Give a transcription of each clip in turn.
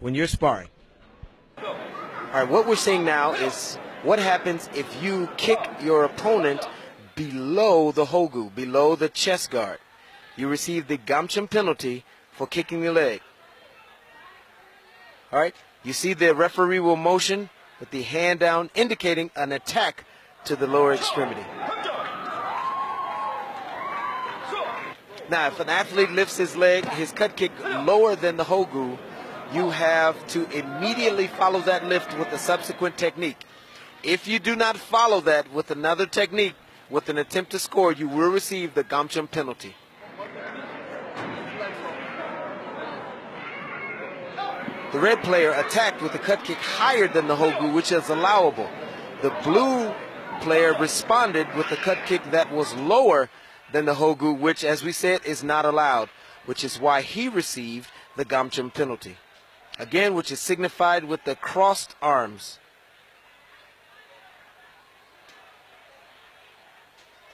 when you're sparring. All right, what we're seeing now is what happens if you kick your opponent below the hogu, below the chest guard. You receive the gamchum penalty for kicking the leg. All right, you see the referee will motion with the hand down, indicating an attack to the lower extremity. Now, if an athlete lifts his leg, his cut kick lower than the hogu, you have to immediately follow that lift with a subsequent technique. If you do not follow that with another technique, with an attempt to score, you will receive the gamchum penalty. The red player attacked with a cut kick higher than the hogu, which is allowable. The blue player responded with a cut kick that was lower than the hogu, which, as we said, is not allowed, which is why he received the gamchum penalty. Again, which is signified with the crossed arms.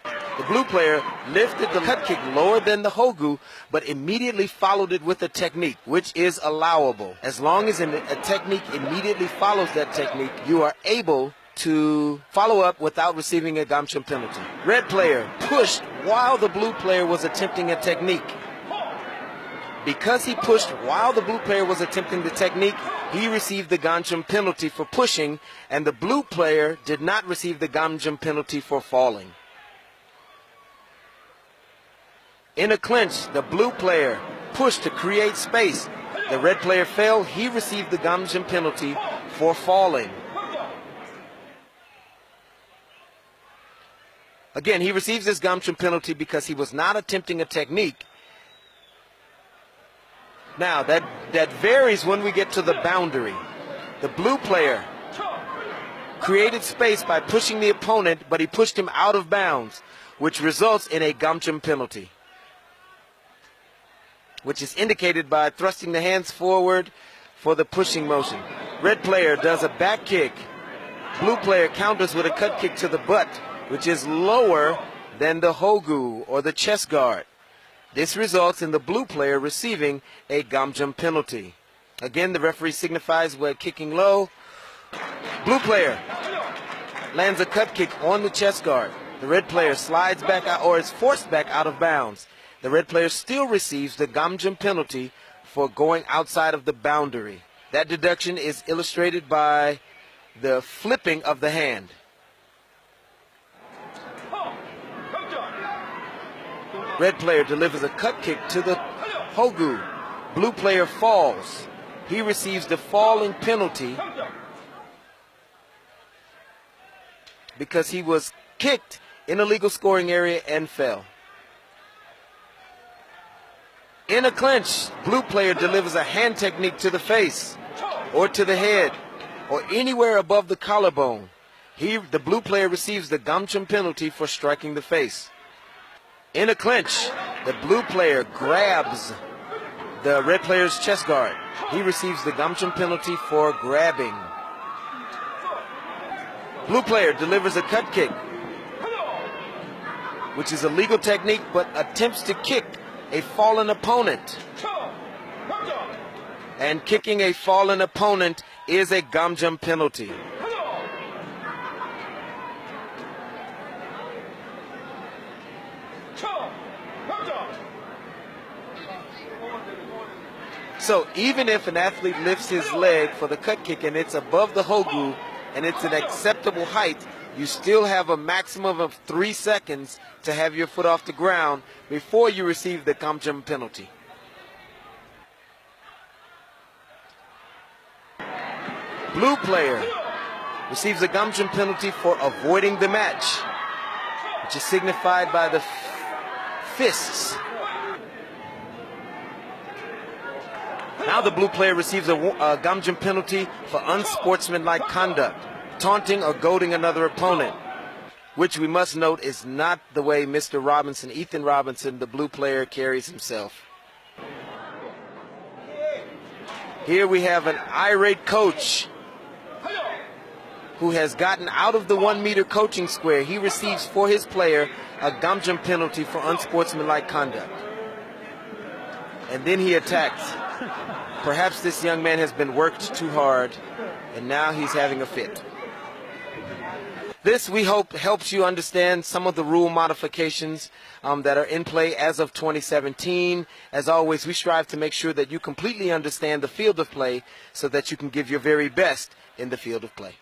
The blue player lifted the cut kick lower than the hogu, but immediately followed it with a technique, which is allowable. As long as a technique immediately follows that technique, you are able to follow up without receiving a gamchum penalty. Red player pushed while the blue player was attempting a technique. Because he pushed while the blue player was attempting the technique, he received the gamchum penalty for pushing, and the blue player did not receive the gamchum penalty for falling. In a clinch, the blue player pushed to create space. The red player fell. He received the gamchum penalty for falling. Again, he receives this gamchum penalty because he was not attempting a technique. Now, that varies when we get to the boundary. The blue player created space by pushing the opponent, but he pushed him out of bounds, which results in a gamchum penalty, which is indicated by thrusting the hands forward for the pushing motion. Red player does a back kick. Blue player counters with a cut kick to the butt, which is lower than the hogu or the chest guard. This results in the blue player receiving a gamchum penalty. Again, the referee signifies we're kicking low. Blue player lands a cut kick on the chest guard. The red player slides back out or is forced back out of bounds. The red player still receives the gamchum penalty for going outside of the boundary. That deduction is illustrated by the flipping of the hand. Red player delivers a cut kick to the hogu. Blue player falls. He receives the falling penalty because he was kicked in a legal scoring area and fell. In a clinch, blue player delivers a hand technique to the face or to the head or anywhere above the collarbone. The blue player receives the gamchum penalty for striking the face. In a clinch, the blue player grabs the red player's chest guard. He receives the gamchum penalty for grabbing. Blue player delivers a cut kick, which is a legal technique but attempts to kick a fallen opponent. And kicking a fallen opponent is a gamchum penalty. So even if an athlete lifts his leg for the cut kick and it's above the hogu and it's an acceptable height, you still have a maximum of 3 seconds to have your foot off the ground before you receive the gamchum penalty. Blue player receives a gamchum penalty for avoiding the match, which is signified by the fists. Now the blue player receives a gamchum penalty for unsportsmanlike conduct, taunting or goading another opponent, which we must note is not the way Mr. Robinson, Ethan Robinson, the blue player, carries himself. Here we have an irate coach who has gotten out of the 1 meter coaching square. He receives for his player a gamchum penalty for unsportsmanlike conduct. And then he attacks. Perhaps this young man has been worked too hard, and now he's having a fit. This, we hope, helps you understand some of the rule modifications that are in play as of 2017. As always, we strive to make sure that you completely understand the field of play so that you can give your very best in the field of play.